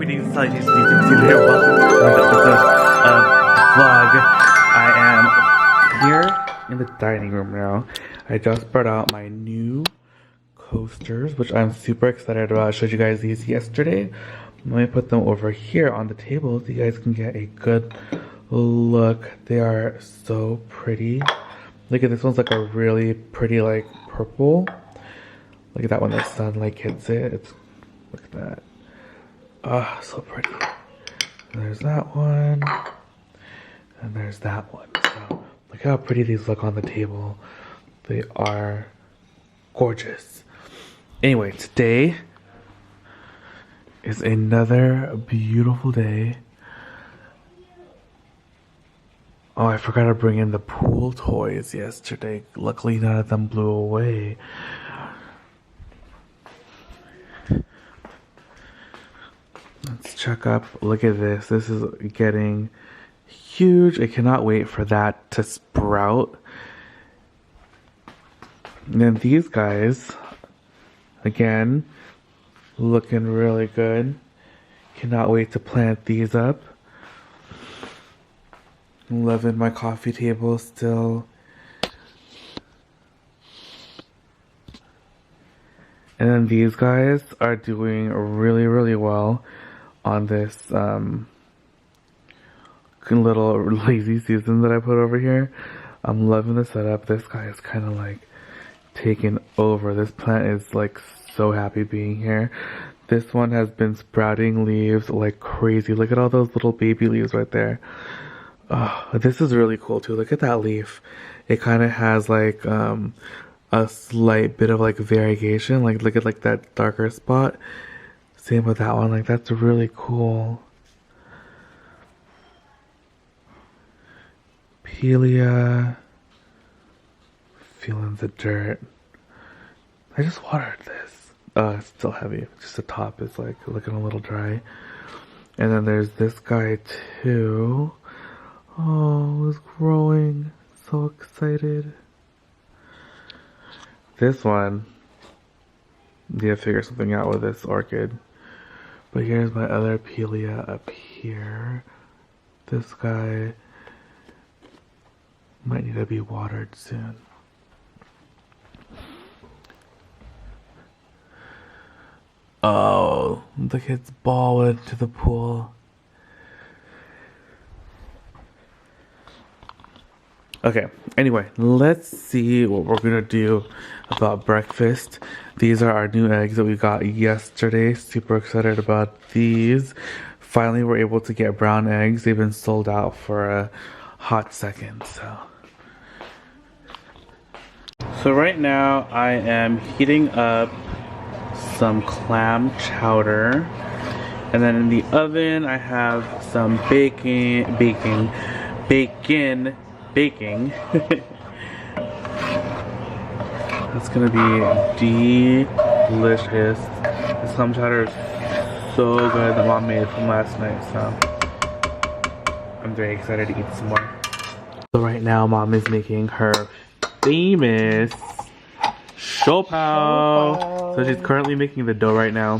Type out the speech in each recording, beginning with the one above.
Greetings, salutations, YouTube here. Welcome to another episode of vlog. I am here in the dining room now. I just brought out my new coasters, which I'm super excited about. I showed you guys these yesterday. Let me put them over here on the table so you guys can get a good look. They are so pretty. Look at this one's like a really pretty like purple. Look at that when the sunlight hits it. It's, look at that. Ah, oh, so pretty. And there's that one. And there's that one. So look how pretty these look on the table. They are gorgeous. Anyway, today is another beautiful day. Oh, I forgot to bring in the pool toys yesterday. Luckily, none of them blew away. Let's check up. Look at this. This is getting huge. I cannot wait for that to sprout. And then these guys, again, looking really good. Cannot wait to plant these up. Loving my coffee table still. And then these guys are doing really, really well on this little lazy Susan that I put over here. I'm loving the setup. This guy is kind of like taking over. This plant is like so happy being here. This one has been sprouting leaves like crazy. Look at all those little baby leaves right there. Oh, this is really cool too. Look at that leaf. It kind of has like a slight bit of like variegation. Like look at like that darker spot. Same with that one. Like that's really cool. Pelia. Feeling the dirt. I just watered this. Oh, it's still heavy. Just the top is like looking a little dry. And then there's this guy too. Oh, it's growing. So excited. This one, need to figure something out with this orchid. But here's my other Pelia up here. This guy might need to be watered soon. Oh, the kids ball into the pool. Okay, anyway, let's see what we're gonna do about breakfast. These are our new eggs that we got yesterday. Super excited about these. Finally, we're able to get brown eggs. They've been sold out for a hot second, So right now, I am heating up some clam chowder. And then in the oven, I have some baking. That's gonna be delicious. This clam chowder is so good that Mom made from last night, so I'm very excited to eat some more. So right now, Mom is making her famous Siopao. So she's currently making the dough right now.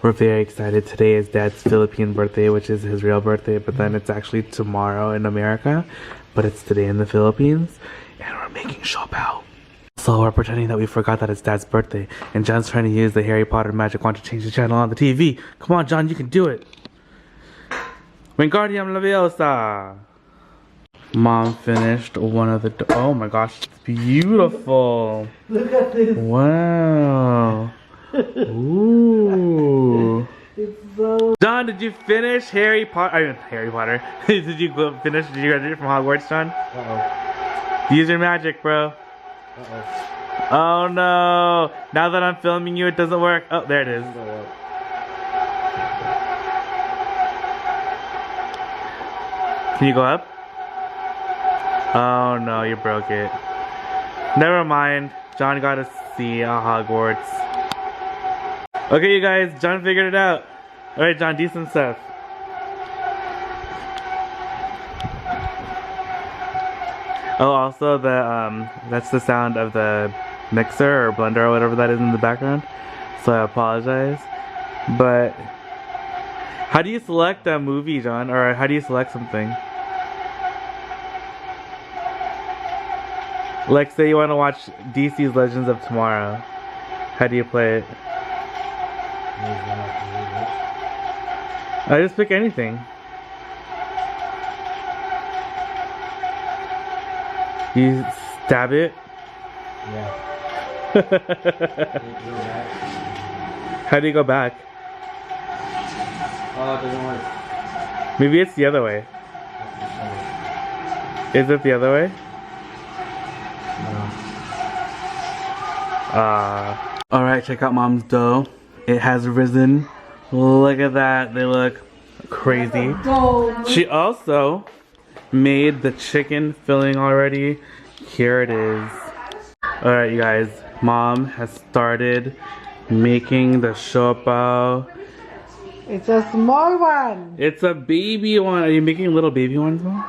We're very excited. Today is Dad's Philippine birthday, which is his real birthday, but then it's actually tomorrow in America, but it's today in the Philippines, and we're making Siopao. So we're pretending that we forgot that it's Dad's birthday, and John's trying to use the Harry Potter magic wand to change the channel on the TV. Come on, John, you can do it. Wingardium Leviosa. Mom finished one of the oh my gosh, it's beautiful. Look at this. Wow. Ooh. It's so... John, did you finish Harry Potter? Harry Potter. Did you finish? Did you graduate from Hogwarts, John? Uh-oh. Use your magic, bro. Uh-oh. Oh no. Now that I'm filming you, it doesn't work. Oh, there it is. Can you go up? Oh no, you broke it. Never mind. John got to see Hogwarts. Okay, you guys, John figured it out. Alright, John, do some stuff. Oh, also that's the sound of the mixer or blender or whatever that is in the background. So I apologize. But How do you select a movie, John? Or how do you select something? Like, say you want to watch DC's Legends of Tomorrow. How do you play it? I just pick anything. You stab it? Yeah. How do you go back? Oh, it doesn't work. Maybe it's the other way. Is it the other way? Alright, check out mom's dough. It has risen. Look at that. They look crazy. She also made the chicken filling already. Here it is. Alright, you guys. Mom has started making the siopao. It's a small one. It's a baby one. Are you making little baby ones, Mom?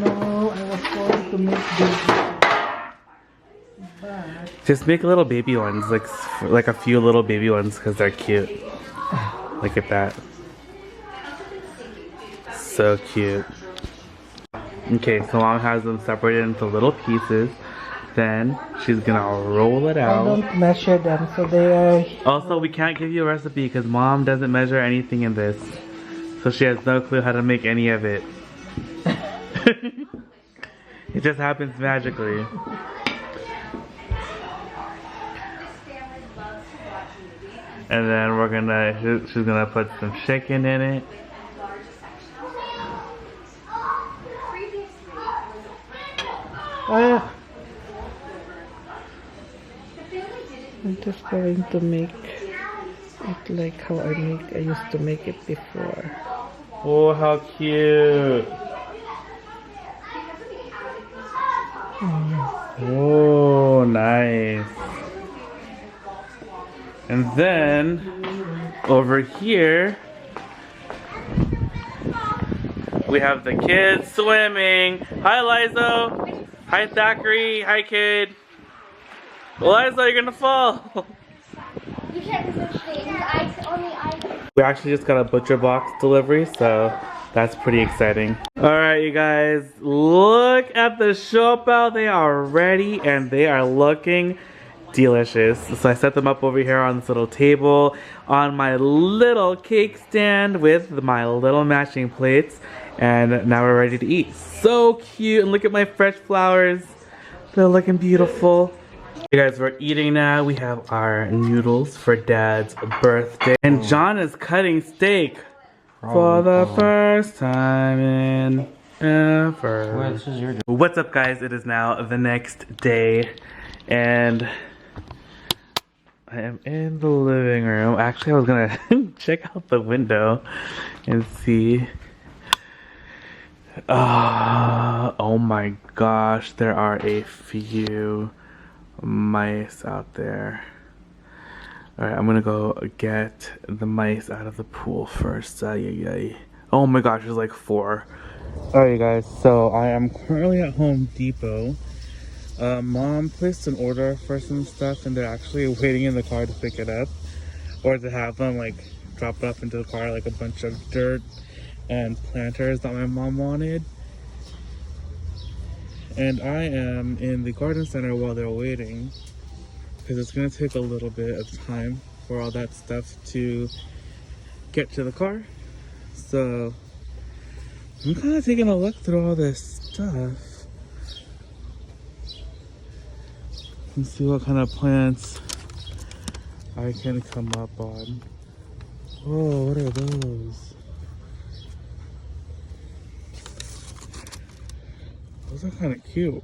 No, I was going to make this. But Just make little baby ones, like a few little baby ones, because they're cute. Look at that. So cute. Okay, so Mom has them separated into little pieces. Then she's gonna roll it I out. don't measure them, so they are. Also, we can't give you a recipe because Mom doesn't measure anything in this. So she has no clue how to make any of it. It just happens magically. And then she's gonna put some chicken in it. I'm just going to make it like how I used to make it before. Oh, how cute. Oh, nice. And then over here we have the kids swimming. Hi, Lizo. Hi, Thackeray. Hi, kid. Liza, you're gonna fall. You can't do such things. We actually just got a butcher box delivery, so that's pretty exciting. Alright, you guys, look at the siopao. They are ready and they are looking delicious. So I set them up over here on this little table on my little cake stand with my little matching plates, and now we're ready to eat. So cute, and look at my fresh flowers. They're looking beautiful. You guys, we're eating now. We have our noodles for Dad's birthday. And John is cutting steak for the first time in ever. What's up, guys? It is now the next day. And I am in the living room. Actually, I was gonna check out the window and see. Oh my gosh, there are a few mice out there. Alright, I'm gonna go get the mice out of the pool first. Oh my gosh, there's like 4. Alright, you guys, so I am currently at Home Depot. Mom placed an order for some stuff and they're actually waiting in the car to pick it up, or to have them like drop it off into the car, like a bunch of dirt and planters that my mom wanted. And I am in the garden center while they're waiting, because it's going to take a little bit of time for all that stuff to get to the car. So I'm kind of taking a look through all this stuff and see what kind of plants I can come up on. Oh, what are those? Those are kind of cute.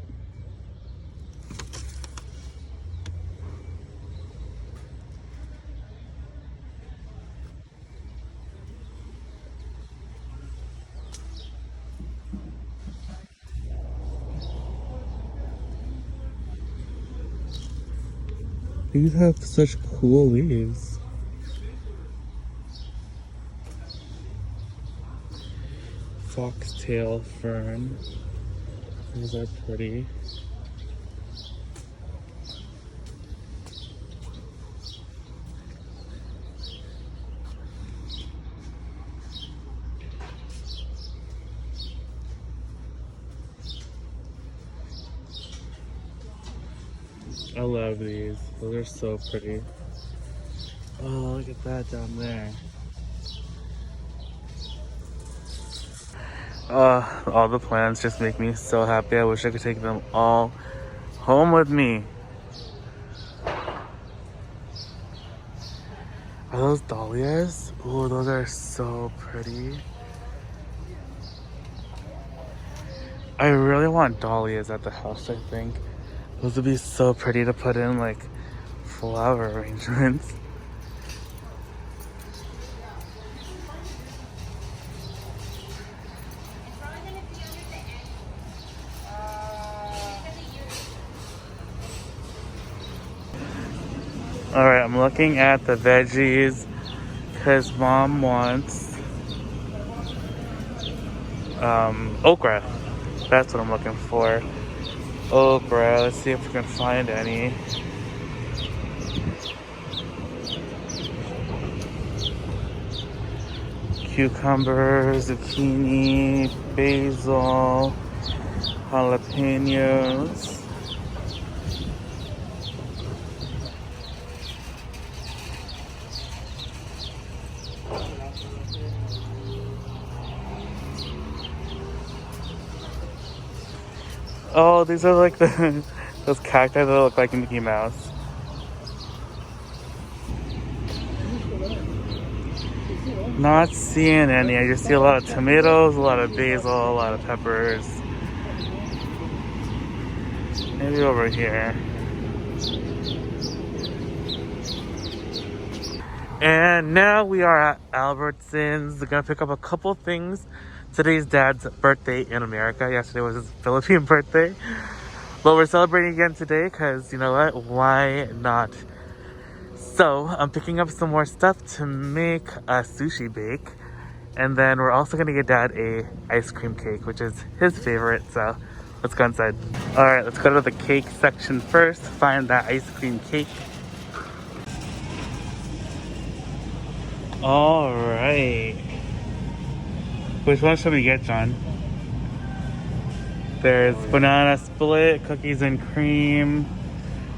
These have such cool leaves. Foxtail fern. These are pretty. I love these. Those are so pretty. Oh, look at that down there. All the plants just make me so happy. I wish I could take them all home with me. Are those dahlias? Oh, those are so pretty. I really want dahlias at the house, I think. Those would be so pretty to put in like flower arrangements. Alright, I'm looking at the veggies because mom wants okra. That's what I'm looking for. Okra. Let's see if we can find any. Cucumbers, zucchini, basil, jalapenos. Oh, these are like the those cacti that look like Mickey Mouse. Not seeing any. I just see a lot of tomatoes, a lot of basil, a lot of peppers. Maybe over here. And now we are at Albertsons. We're gonna pick up a couple things. Today's dad's birthday in America. Yesterday was his Philippine birthday. But we're celebrating again today because, you know what, why not? So I'm picking up some more stuff to make a sushi bake. And then we're also gonna get dad a ice cream cake, which is his favorite. So let's go inside. All right, let's go to the cake section first, find that ice cream cake. All right. Which one should we get, John? There's banana split, cookies and cream.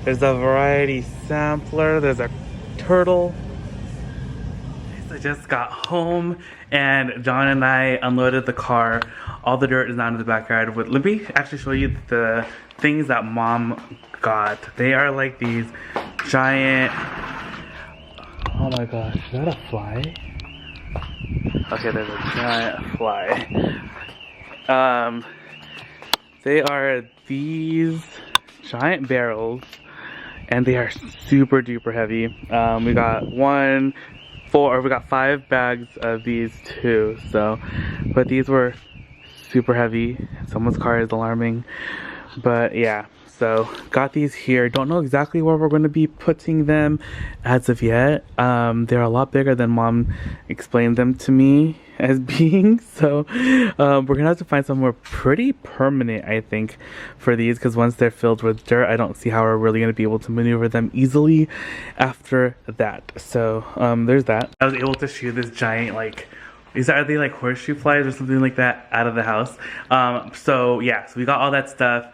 There's a variety sampler. There's a turtle. I just got home and John and I unloaded the car. All the dirt is down in the backyard. But let me actually show you the things that mom got. They are like these giant... Oh my gosh, is that a fly? Okay, there's a giant fly. They are these giant barrels, and they are super duper heavy. We got 5 bags of these too. So, but these were super heavy. Someone's car is alarming, but yeah. So got these here. Don't know exactly where we're going to be putting them as of yet. They're a lot bigger than mom explained them to me as being. So we're going to have to find somewhere pretty permanent, I think, for these. Because once they're filled with dirt, I don't see how we're really going to be able to maneuver them easily after that. So there's that. I was able to shoot this giant, like, are they like horseshoe flies or something like that out of the house? So yeah, so we got all that stuff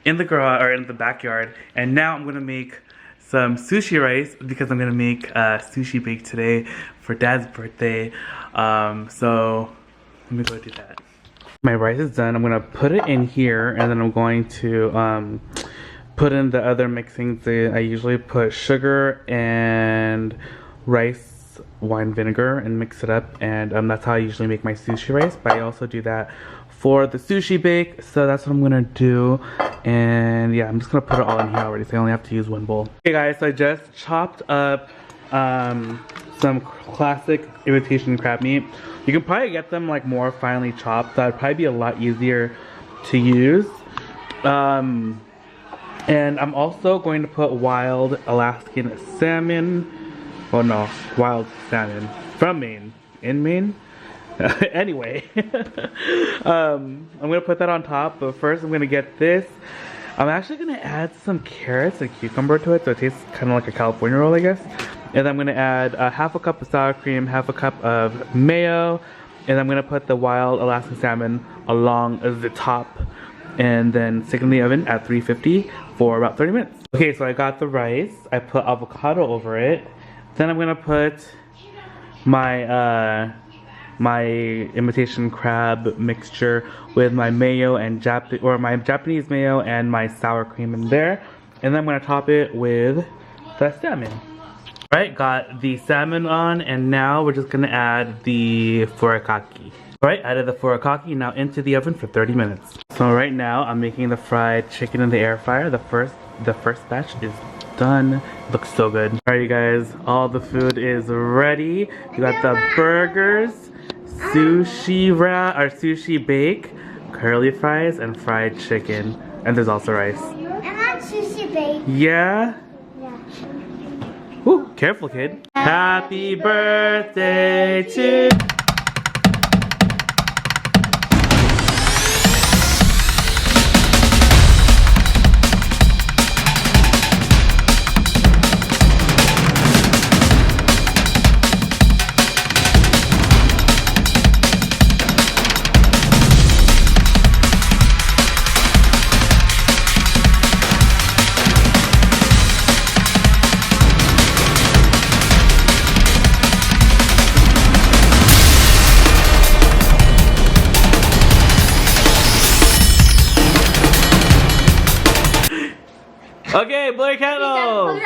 in the garage or in the backyard, and now I'm gonna make some sushi rice because I'm gonna make a sushi bake today for dad's birthday. So let me go do that. My rice is done. I'm gonna put it in here, and then I'm going to put in the other mixings. I usually put sugar and rice wine vinegar and mix it up, and that's how I usually make my sushi rice, but I also do that for the sushi bake. So that's what I'm gonna do. And yeah, I'm just gonna put it all in here already, so I only have to use one bowl. Okay guys, so I just chopped up some classic imitation crab meat. You can probably get them like more finely chopped. That'd probably be a lot easier to use. And I'm also going to put wild Alaskan salmon. Oh no, wild salmon from Maine. In Maine? Anyway, I'm gonna put that on top, but first I'm gonna get this. I'm actually gonna add some carrots and cucumber to it, so it tastes kind of like a California roll, I guess. And I'm gonna add half a cup of sour cream, half a cup of mayo, and I'm gonna put the wild Alaskan salmon along the top, and then stick it in the oven at 350 for about 30 minutes. Okay, so I got the rice. I put avocado over it. Then I'm gonna put my my imitation crab mixture with my mayo and my Japanese mayo and my sour cream in there. And then I'm gonna top it with the salmon. Alright, got the salmon on, and now we're just gonna add the furikake. Alright, added the furikake, now into the oven for 30 minutes. So right now I'm making the fried chicken in the air fryer. The first batch is done. Looks so good. Alright you guys, all the food is ready. You got the burgers, sushi bake, curly fries, and fried chicken. And there's also rice. I want sushi bake. Yeah? Yeah. Ooh, careful kid. Happy birthday to Okay, blow your candle!